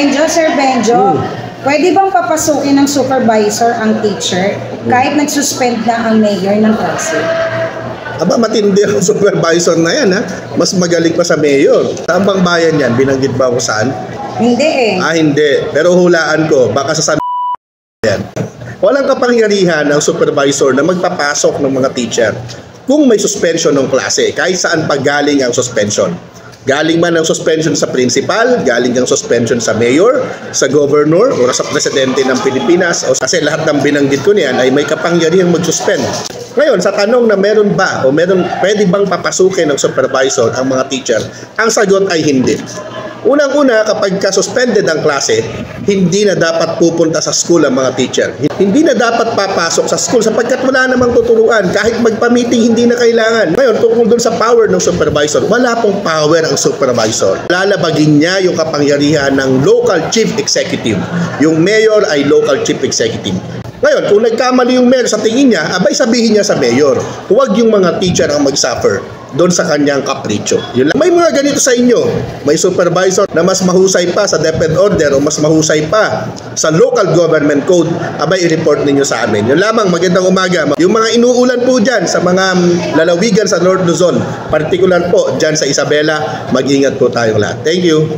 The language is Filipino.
Sir Benjo, pwede bang papasukin ng supervisor ang teacher kahit nag-suspend na ang mayor ng klase? Aba, matindi ang supervisor na yan, ha? Mas magaling pa sa mayor. Saan bang bayan yan? Binanggit ba kung saan? Hindi eh. Hindi. Pero hulaan ko, baka sa San yan. Walang kapangyarihan ng supervisor na magpapasok ng mga teacher kung may suspension ng klase, kahit saan pa galing ang suspension. Galing man ang suspension sa principal, galing ang suspension sa mayor, sa governor, o sa presidente ng Pilipinas, o kasi lahat ng binanggit ko niyan ay may kapangyarihang mag-suspend. Ngayon, sa tanong na meron ba o pwede bang papasukin ng supervisor ang mga teacher, ang sagot ay hindi. Unang-una, kapag ka-suspended ang klase, hindi na dapat pupunta sa school ang mga teacher. Hindi na dapat papasok sa school sapagkat wala namang tuturuan. Kahit magpa-meeting, hindi na kailangan. Ngayon, tungkol doon sa power ng supervisor, wala pong power ang supervisor. Lalabagin niya yung kapangyarihan ng local chief executive. Yung mayor ay local chief executive. Ngayon, kung nagkamali yung mayor sa tingin niya, abay sabihin niya sa mayor, huwag yung mga teacher ang mag-suffer doon sa kanyang kapritsyo. Yun lang. May mga ganito sa inyo. May supervisor na mas mahusay pa sa DepEd order o mas mahusay pa sa local government code, abay i-report ninyo sa amin. Yun lamang, magandang umaga. Yung mga inuulan po dyan sa mga lalawigan sa North Luzon, particular po dyan sa Isabela, mag-ingat po tayong lahat. Thank you.